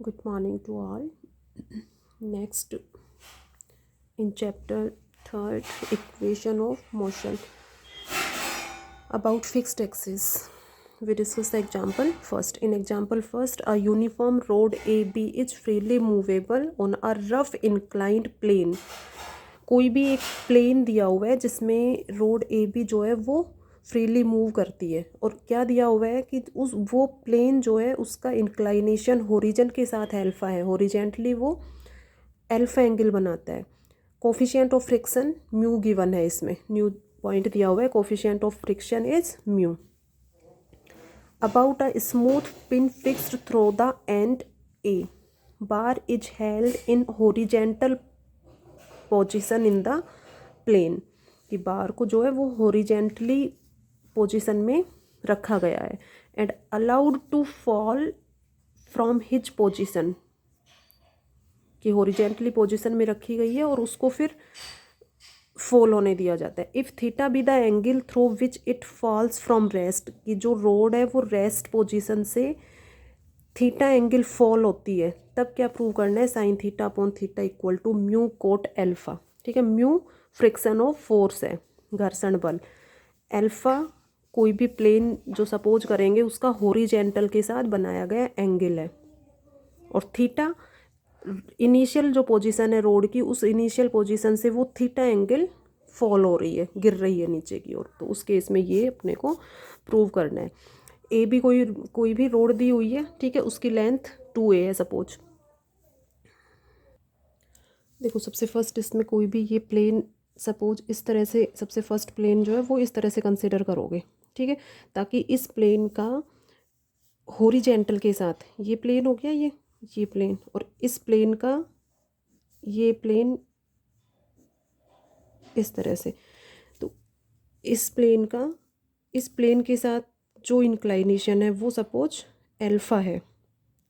Good morning to all. Next, in chapter third, equation of motion about fixed axis. We discuss the example first. In example first, a uniform road AB is freely movable on a rough inclined plane. कोई भी एक plane दिया हुआ है जिसमें road A B जो है वो फ्रीली मूव करती है, और क्या दिया हुआ है कि उस वो प्लेन जो है उसका इंक्लाइनेशन होरिजन के साथ अल्फा है, होरिजेंटली वो अल्फा एंगल बनाता है। Coefficient of friction mu given है, इसमें न्यू पॉइंट दिया हुआ है, coefficient of friction is mu. About a smooth pin fixed through the end A bar is held in horizontal position in the plane, कि bar को जो है वो होरिजेंटली पोजीशन में रखा गया है and allowed to fall from his position, कि होरिजेंटली पोजीशन में रखी गई है और उसको फिर फॉल होने दिया जाता है। If theta be the angle through which it falls from rest, कि जो रोड है वो रेस्ट पोजीशन से थीटा एंगल फॉल होती है, तब क्या प्रूव करना है, sine theta upon theta equal to mu cot alpha. ठीक है, म्यू फ्रिक्शन ऑफ फोर्स है, घर्षण बल। एल्फा कोई भी प्लेन जो सपोज करेंगे उसका होरिजेंटल के साथ बनाया गया एंगल है, और थीटा इनिशियल जो पोजीशन है रोड की, उस इनिशियल पोजीशन से वो थीटा एंगल फॉल हो रही है, गिर रही है नीचे की ओर। तो उस केस में ये अपने को प्रूव करना है। ए भी कोई भी रोड दी हुई है, ठीक है, उसकी लेंथ 2a है सपोज। देखो सबसे फर्स्ट इसमें कोई भी ये प्लेन सपोज इस तरह से, सबसे फर्स्ट प्लेन जो है वो इस तरह से कंसिडर करोगे, ठीक है, ताकि इस प्लेन का हॉरिजेंटल के साथ ये प्लेन हो गया, ये प्लेन, और इस प्लेन का ये प्लेन इस तरह से, तो इस प्लेन का इस प्लेन के साथ जो इंक्लाइनेशन है वो सपोज एल्फा है,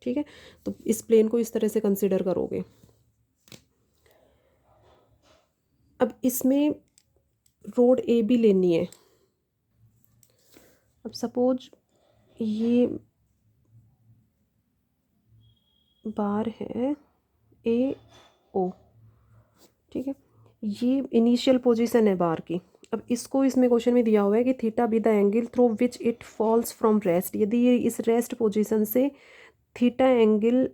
ठीक है। तो इस प्लेन को इस तरह से कंसिडर करोगे। अब इसमें रोड ए बी लेनी है। अब सपोज ये बार है ए ओ, ठीक है, ये इनिशियल पोजीशन है बार की। अब इसको इसमें क्वेश्चन में दिया हुआ है कि theta be the angle through which it falls from rest, यदि ये इस रेस्ट पोजीशन से थीटा एंगल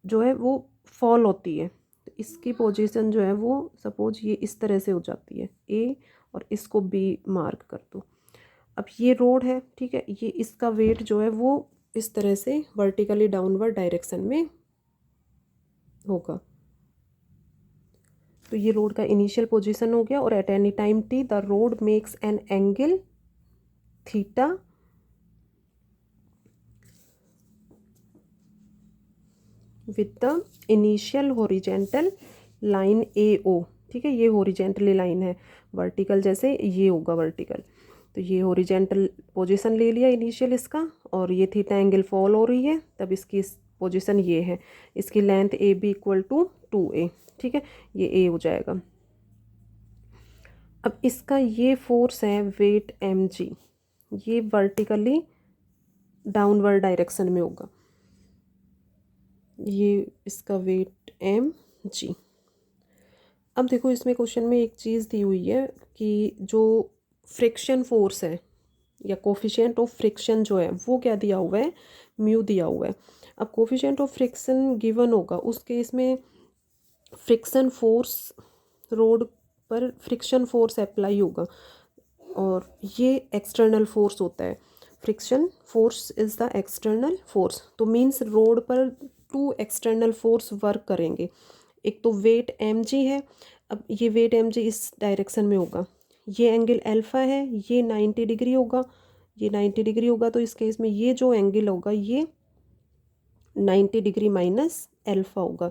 जो है वो फॉल होती है, तो इसकी पोजीशन जो है वो सपोज ये इस तरह से हो जाती है ए, और इसको बी मार्क कर दो। अब ये रोड है, ठीक है, ये इसका वेट जो है वो इस तरह से वर्टिकली डाउनवर्ड डायरेक्शन में होगा। तो ये रोड का इनिशियल पोजीशन हो गया, और at any time T the road makes an angle theta with the initial horizontal line A O, ठीक है, ये हॉरिजेंटली लाइन है, वर्टिकल जैसे ये होगा वर्टिकल। तो ये हॉरिजेंटल पोजीशन ले लिया इनिशियल इसका, और ये थीटा एंगल फॉल हो रही है, तब इसकी पोजीशन ये है, इसकी length A B equal to 2a, ठीक है, ये ए हो जाएगा। अब इसका ये फोर्स है वेट एम जी, ये वर्टिकली डाउनवर्ड डायरेक्शन में होगा, ये इसका वेट एम जी। अब देखो इसमें क्वेश्चन में एक चीज़ दी हुई है कि जो फ्रिक्शन फोर्स है या कोफिशिएंट ऑफ फ्रिक्शन जो है वो क्या दिया हुआ है, म्यू दिया हुआ है। अब कोफिशिएंट ऑफ फ्रिक्शन गिवन होगा, उस केस में फ्रिक्शन फोर्स, रोड पर फ्रिक्शन फोर्स अप्लाई होगा, और ये एक्सटर्नल फोर्स होता है। Friction force is the external force, तो मीन्स रोड पर 2 एक्सटर्नल फोर्स वर्क करेंगे। एक तो वेट एम जी है, अब ये वेट एम जी इस डायरेक्शन में होगा, ये एंगल अल्फा है, ये 90 डिग्री होगा, ये 90 डिग्री होगा, तो इस केस में ये जो एंगल होगा ये 90 डिग्री माइनस अल्फा होगा,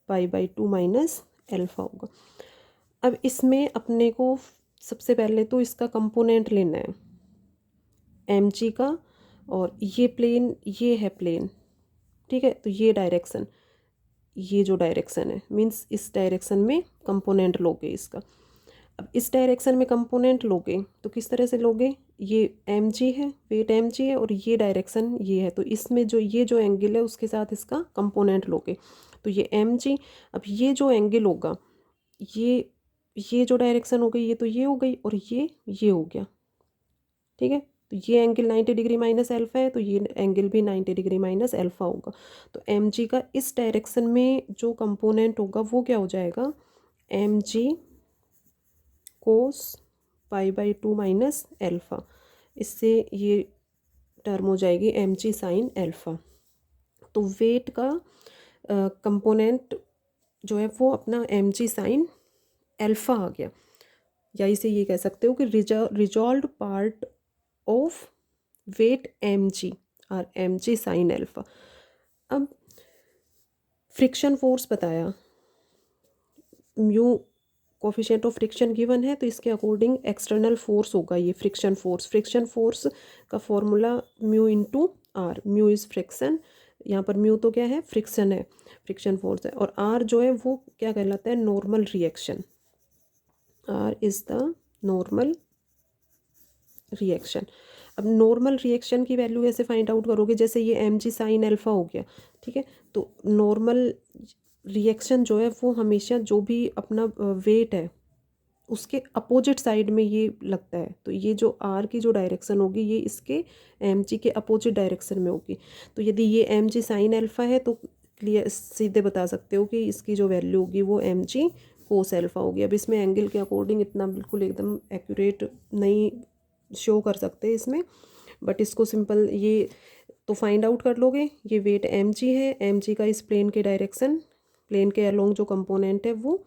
पाई/2 माइनस अल्फा होगा। अब इसमें अपने को सबसे पहले तो इसका कंपोनेंट लेना है एम जी का, और ये प्लेन, ये है प्लेन, ठीक है, तो ये डायरेक्शन, ये जो डायरेक्शन है मीन्स इस डायरेक्शन में कंपोनेंट लोगे इसका। अब इस डायरेक्शन में कंपोनेंट लोगे तो किस तरह से लोगे, ये एम जी है, वेट एम जी है और ये डायरेक्शन ये है, तो इसमें जो ये जो एंगल है उसके साथ इसका कंपोनेंट लोगे, तो ये एम जी। अब ये जो एंगल होगा, ये ये जो डायरेक्शन हो गई ये तो ये हो गई और ये हो गया, ठीक है। तो ये एंगल 90 डिग्री माइनस एल्फा है, तो ये एंगल भी 90 डिग्री माइनस एल्फा होगा। तो एम जी का इस डायरेक्शन में जो कंपोनेंट होगा वो क्या हो जाएगा, M G cos π/2 minus alpha. इससे ये टर्म हो जाएगी एम जी साइन एल्फा। तो वेट का कंपोनेंट जो है वो अपना एम जी साइन एल्फा आ गया, या इसे ये कह सकते हो कि resolved part of weight M G और एम जी साइन एल्फा। अब फ्रिक्शन फोर्स बताया, mu coefficient of friction given है, तो इसके अकॉर्डिंग एक्सटर्नल फोर्स होगा ये फ्रिक्शन फोर्स। फ्रिक्शन फोर्स का formula mu into R, mu is friction, यहाँ पर म्यू तो क्या है, फ्रिक्शन है, फ्रिक्शन फोर्स है, और आर जो है वो क्या कहलाता है, normal reaction. R is the normal reaction. अब नॉर्मल रिएक्शन की वैल्यू कैसे फाइंड आउट करोगे, जैसे ये एम जी साइन एल्फा हो गया, ठीक है। तो नॉर्मल रिएक्शन जो है वो हमेशा जो भी अपना वेट है उसके अपोजिट साइड में ये लगता है, तो ये जो आर की जो डायरेक्शन होगी ये इसके एम जी के अपोजिट डायरेक्शन में होगी। तो यदि ये एम जी साइन एल्फा है तो क्लियर सीधे बता सकते हो कि इसकी जो वैल्यू होगी वो एम जी कोस एल्फा होगी। अब इसमें एंगल के अकॉर्डिंग इतना बिल्कुल एकदम एक्यूरेट नहीं शो कर सकते इसमें, बट इसको सिंपल ये तो फाइंड आउट कर लोगे। ये वेट एम जी है, एम जी का इस प्लेन के डायरेक्शन, प्लेन के अलोंग जो कंपोनेंट है वो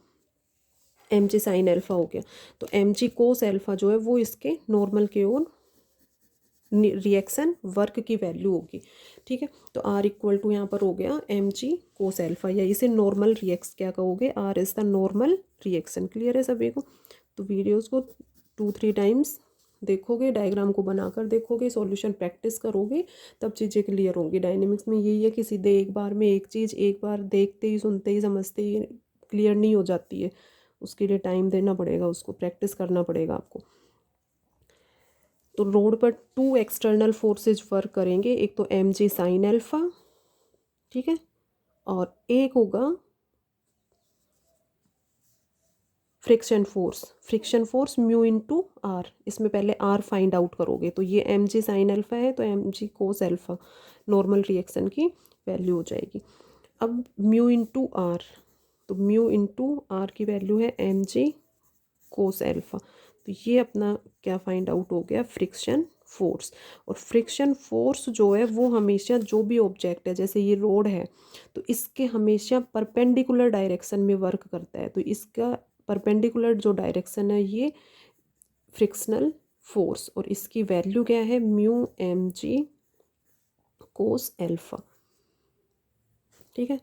एम जी साइन एल्फा हो गया। तो एम जी कोस एल्फा जो है वो इसके नॉर्मल के ओर रिएक्शन वर्क की वैल्यू होगी, ठीक है। तो आर इक्वल टू यहाँ पर हो गया एम जी कोस एल्फा, या इसे नॉर्मल रिएक्स क्या कहोगे, R is the normal reaction. Clear है सभी को। तो वीडियोस को 2-3 टाइम्स देखोगे, डायग्राम को बनाकर देखोगे, सॉल्यूशन प्रैक्टिस करोगे, तब चीज़ें क्लियर होंगी। डायनेमिक्स में यही है कि सीधे एक बार में एक चीज़ एक बार देखते ही सुनते ही समझते ही क्लियर नहीं हो जाती है, उसके लिए टाइम देना पड़ेगा, उसको प्रैक्टिस करना पड़ेगा आपको। तो रोड पर 2 एक्सटर्नल फोर्सेज वर्क करेंगे, एक तो एम जी साइन एल्फा, ठीक है, और एक होगा friction force. Friction force mu into R, इसमें पहले आर फाइंड आउट करोगे, तो ये एम जी साइन एल्फा है तो M G cos alpha normal reaction की वैल्यू हो जाएगी। अब म्यू इंटू आर, तो म्यू इंटू आर की वैल्यू है एम जी कोस एल्फा, तो ये अपना क्या फाइंड आउट हो गया, फ्रिक्शन फोर्स। और फ्रिक्शन फोर्स जो है वो हमेशा जो भी ऑब्जेक्ट है, जैसे ये रोड है तो इसके हमेशा परपेंडिकुलर डायरेक्शन में वर्क करता है, तो इसका परपेंडिकुलर जो डायरेक्शन है ये फ्रिक्शनल फोर्स, और इसकी वैल्यू क्या है, mu M G cos alpha, ठीक है।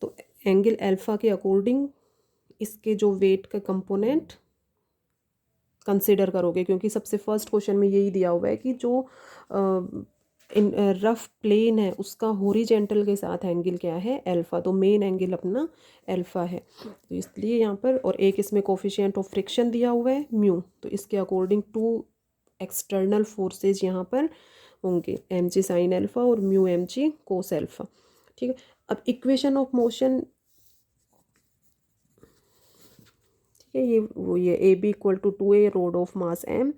तो एंगल एल्फा के अकॉर्डिंग इसके जो वेट का कंपोनेंट कंसिडर करोगे, क्योंकि सबसे फर्स्ट क्वेश्चन में यही दिया हुआ है कि जो इन रफ प्लेन है उसका हॉरिजेंटल के साथ एंगल क्या है, एल्फा, तो मेन एंगल अपना एल्फा है, तो इसलिए यहाँ पर, और एक इसमें कोफिशिएंट ऑफ फ्रिक्शन दिया हुआ है म्यू, तो इसके अकॉर्डिंग 2 एक्सटर्नल फोर्सेज यहाँ पर होंगे, एम जी साइन एल्फा और mu M G cos alpha, ठीक है। अब इक्वेशन ऑफ मोशन, ठीक है, ये A B equal to 2a rod of mass m,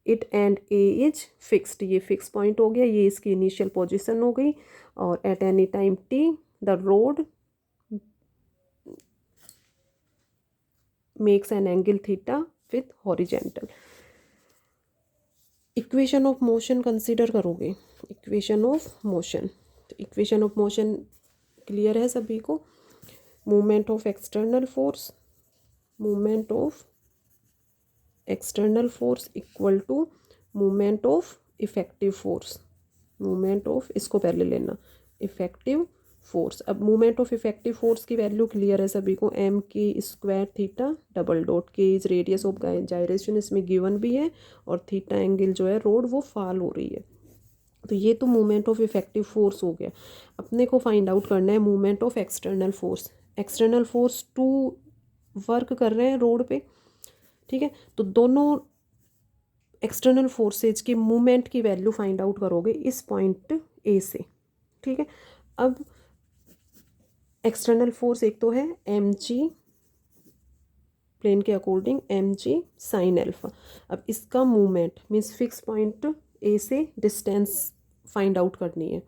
it end A is fixed, ये फिक्स पॉइंट हो गया, ये इसकी इनिशियल पोजीशन हो गई, और at any time t the road makes an angle theta with horizontal. Equation of motion consider करोगे, equation of motion, तो इक्वेशन ऑफ मोशन क्लियर है सभी को, movement of external force, movement of external force equal to movement of effective force, movement of, इसको पहले लेना, effective force. अब movement of effective force की वैल्यू क्लियर है सभी को, M K square theta double dot, K is radius of gyration इसमें given भी है, और थीटा एंगल जो है रोड वो फॉल हो रही है, तो ये तो मूवमेंट ऑफ इफेक्टिव फोर्स हो गया। अपने को फाइंड आउट करना है movement of external force. External force 2 work कर रहे हैं रोड पे, ठीक है, तो दोनों एक्सटर्नल फोर्सेज की मूवमेंट की वैल्यू फाइंड आउट करोगे इस पॉइंट ए से, ठीक है। अब एक्सटर्नल फोर्स एक तो है एम जी, प्लेन के according M G sine alpha. अब इसका movement means fix point A से डिस्टेंस फाइंड आउट करनी है।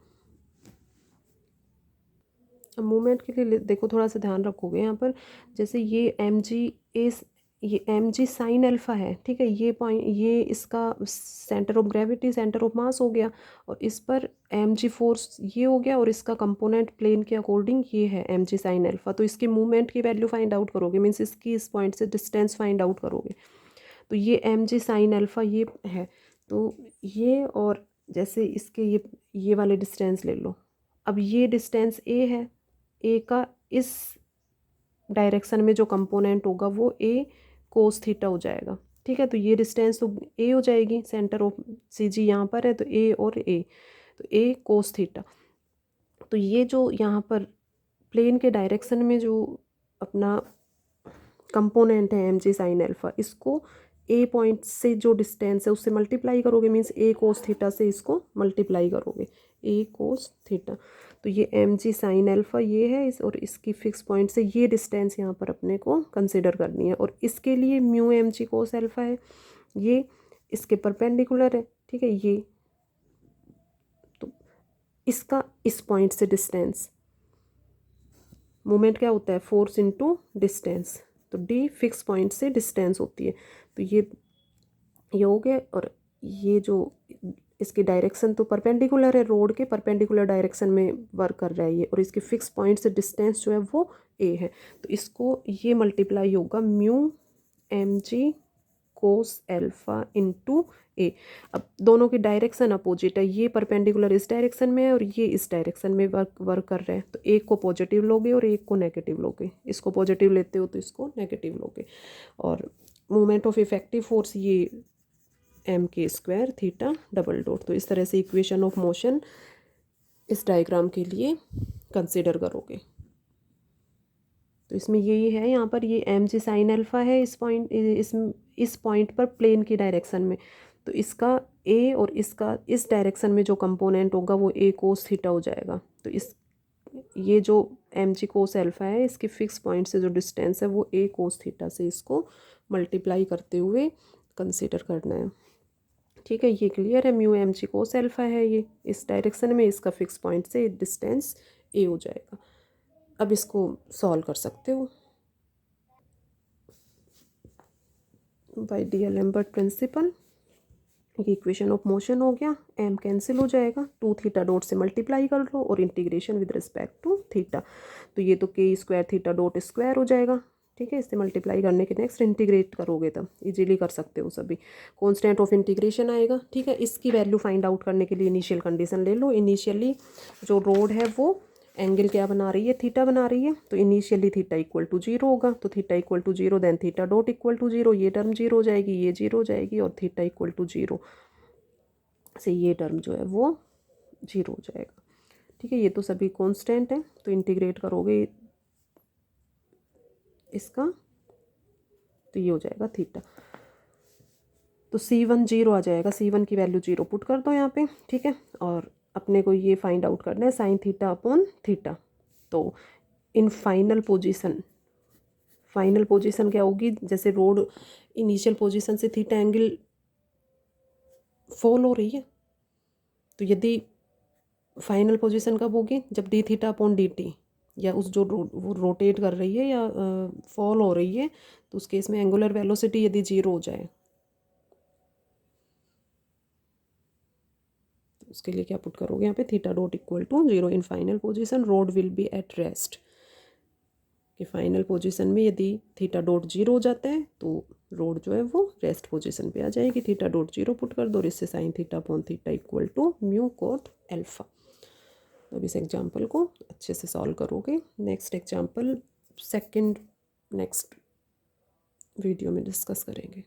अब मूवमेंट के लिए देखो थोड़ा सा ध्यान रखोगे यहाँ पर, जैसे ये एम जी ए, ये एम जी साइन अल्फा है, ठीक है। ये पॉइंट, ये इसका centre of gravity, centre of mass हो गया, और इस पर एम जी फोर्स ये हो गया, और इसका कंपोनेंट प्लेन के अकॉर्डिंग ये है एम जी साइन अल्फा। तो इसकी मूवमेंट की वैल्यू फाइंड आउट करोगे, मीन्स इसकी इस पॉइंट से डिस्टेंस फाइंड आउट करोगे। तो ये एम जी साइन अल्फा ये है, तो ये, और जैसे इसके ये वाले डिस्टेंस ले लो। अब ये डिस्टेंस ए है, ए का इस डायरेक्शन में जो कंपोनेंट होगा वो ए कोस थीटा हो जाएगा, ठीक है। तो ये डिस्टेंस तो ए हो जाएगी, सेंटर ऑफ सी जी यहाँ पर है, तो ए और ए, तो ए कोस थीटा। तो ये जो यहाँ पर प्लेन के डायरेक्शन में जो अपना कंपोनेंट है एम जी साइन एल्फा, इसको ए पॉइंट से जो डिस्टेंस है उससे मल्टीप्लाई करोगे, मीन्स ए कोस थीटा से इसको मल्टीप्लाई करोगे, ए कोस थीटा। तो ये एम जी साइन एल्फा ये है इस, और इसकी फिक्स पॉइंट से ये डिस्टेंस यहाँ पर अपने को कंसिडर करनी है, और इसके लिए mu M G cos alpha है, ये इसके परपेंडिकुलर है, ठीक है। ये तो इसका इस पॉइंट से डिस्टेंस, मोमेंट क्या होता है, फोर्स इनटू डिस्टेंस, तो डी फिक्स पॉइंट से डिस्टेंस होती है। तो ये हो गया, और ये जो इसकी डायरेक्शन तो परपेंडिकुलर है, रोड के परपेंडिकुलर डायरेक्शन में वर्क कर रहा है ये, और इसके फिक्स पॉइंट से डिस्टेंस जो है वो ए है। तो इसको ये मल्टीप्लाई होगा mu M G cos alpha into A. अब दोनों की डायरेक्शन अपोजिट है, ये परपेंडिकुलर इस डायरेक्शन में है और ये इस डायरेक्शन में वर्क कर रहे हैं, तो एक को पॉजिटिव लोगे और एक को नेगेटिव लोगे, इसको पॉजिटिव लेते हो तो इसको नेगेटिव लोगे। और मोमेंट ऑफ इफेक्टिव फोर्स ये M K square theta double dot. तो इस तरह से इक्वेशन ऑफ मोशन इस डायग्राम के लिए कंसिडर करोगे। तो इसमें यही है, यहाँ पर ये एम जी साइन अल्फा है इस पॉइंट पर प्लेन की डायरेक्शन में, तो इसका ए और इसका इस डायरेक्शन में जो कंपोनेंट होगा वो ए कोस थीटा हो जाएगा। तो ये जो एम जी कोस अल्फा है इसकी फिक्स पॉइंट से जो डिस्टेंस है वो ए कोस थीटा से इसको मल्टीप्लाई करते हुए कंसिडर करना है, ठीक है। ये क्लियर है, mu M G cos alpha है ये इस डायरेक्शन में, इसका फिक्स पॉइंट से डिस्टेंस ए हो जाएगा। अब इसको सॉल्व कर सकते हो बाय डीएलेम्बर्ट प्रिंसिपल। ये इक्वेशन ऑफ मोशन हो गया, एम कैंसिल हो जाएगा, 2 थीटा डॉट से मल्टीप्लाई कर लो और integration with respect to theta, तो ये तो के स्क्वायर थीटा डॉट स्क्वायर हो जाएगा, ठीक है। इससे मल्टीप्लाई करने के नेक्स्ट इंटीग्रेट करोगे तब इजीली कर सकते हो सभी। कांस्टेंट ऑफ इंटीग्रेशन आएगा, ठीक है। इसकी वैल्यू फाइंड आउट करने के लिए इनिशियल कंडीशन ले लो। इनिशियली जो रोड है वो एंगल क्या बना रही है, थीटा बना रही है, तो इनिशियली थीटा इक्वल टू 0 होगा, तो theta equal to 0 then theta dot equal to 0, ये टर्म 0 हो जाएगी, ये 0 हो जाएगी, और थीटा इक्वल टू 0 से ये टर्म जो है वो 0 हो जाएगा, ठीक है। ये तो सभी कांस्टेंट है, तो इंटीग्रेट करोगे इसका तो ये हो जाएगा थीटा, तो C1 0 आ जाएगा, C1 की वैल्यू 0 पुट कर दो यहाँ पे, ठीक है। और अपने को ये फाइंड आउट करना है साइन थीटा अपॉन थीटा। तो इन फाइनल पोजीशन क्या होगी, जैसे रोड इनिशियल पोजीशन से थीटा एंगल फॉल हो रही है, तो यदि फाइनल पोजीशन कब होगी, जब D theta upon D T, या उस जो वो रोटेट कर रही है या फॉल हो रही है, तो उस केस में एंगुलर वेलोसिटी यदि 0 हो जाए, उसके लिए क्या पुट करोगे यहाँ पे, theta dot equal to 0 in final position rod will be at rest. कि फाइनल पोजीशन में यदि थीटा डॉट 0 हो जाता है तो रोड जो है वो रेस्ट पोजीशन पे आ जाएगी, थीटा डॉट 0 पुट कर दो, और इससे sine theta upon theta equal to mu cot alpha. अब इस एग्जाम्पल को अच्छे से सॉल्व करोगे। नेक्स्ट एग्जाम्पल नेक्स्ट वीडियो में डिस्कस करेंगे।